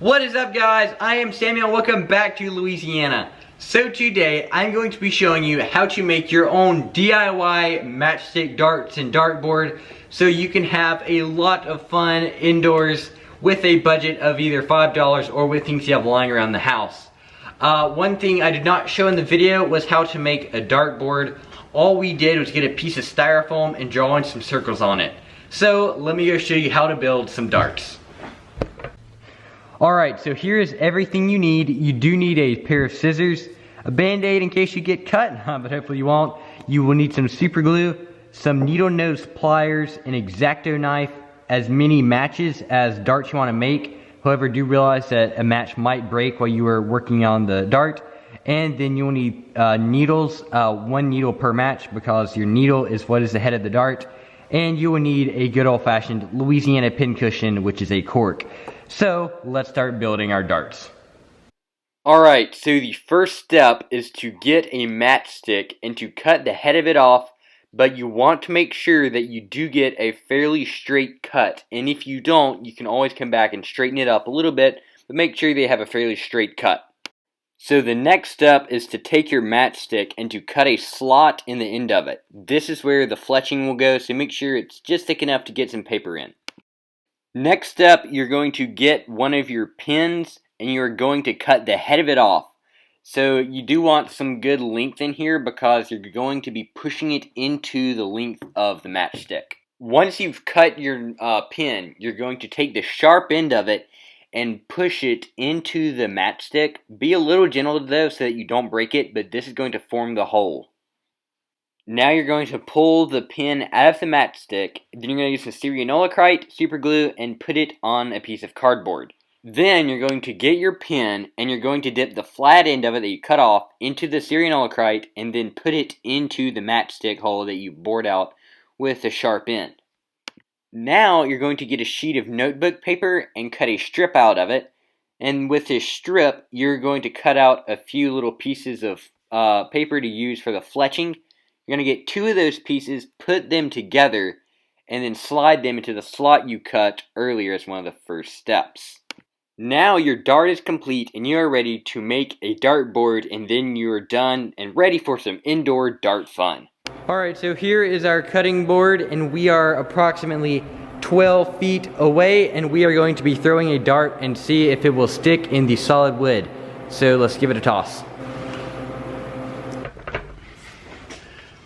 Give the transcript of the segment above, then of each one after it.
What is up, guys? I am Samuel. Welcome back to Louisiana. So today I'm going to be showing you how to make your own DIY matchstick darts and dartboard so you can have a lot of fun indoors with a budget of either $5 or with things you have lying around the house. One thing I did not show in the video was how to make a dartboard. All we did was get a piece of styrofoam and draw in some circles on it. So let me go show you how to build some darts. Alright, so here's everything you need. You do need a pair of scissors, a band-aid in case you get cut, but hopefully you won't. You will need some super glue, some needle nose pliers, an X-Acto knife, as many matches as darts you want to make. However, do realize that a match might break while you are working on the dart. And then you'll need needles, one needle per match, because your needle is what is the head of the dart. And you will need a good old-fashioned Louisiana pincushion, which is a cork. So let's start building our darts. Alright, so the first step is to get a matchstick and to cut the head of it off, but you want to make sure that you do get a fairly straight cut. And if you don't, you can always come back and straighten it up a little bit, but make sure they have a fairly straight cut. So the next step is to take your matchstick and to cut a slot in the end of it. This is where the fletching will go, so make sure it's just thick enough to get some paper in. Next step, you're going to get one of your pins and you're going to cut the head of it off. So you do want some good length in here because you're going to be pushing it into the length of the matchstick. Once you've cut your pin, you're going to take the sharp end of it and push it into the matchstick. Be a little gentle though so that you don't break it, but this is going to form the hole. Now you're going to pull the pin out of the matchstick, then you're going to use some cyanoacrylate, super glue, and put it on a piece of cardboard. Then you're going to get your pin and you're going to dip the flat end of it that you cut off into the cyanoacrylate and then put it into the matchstick hole that you bored out with the sharp end. Now you're going to get a sheet of notebook paper and cut a strip out of it, and with this strip you're going to cut out a few little pieces of paper to use for the fletching. You're going to get two of those pieces, put them together, and then slide them into the slot you cut earlier as one of the first steps. Now your dart is complete and you are ready to make a dartboard, and then you are done and ready for some indoor dart fun. Alright, so here is our cutting board and we are approximately 12 feet away, and we are going to be throwing a dart and see if it will stick in the solid wood. So let's give it a toss.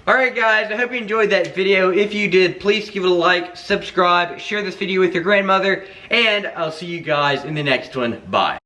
Alright guys, I hope you enjoyed that video. If you did, please give it a like, subscribe, share this video with your grandmother, and I'll see you guys in the next one. Bye.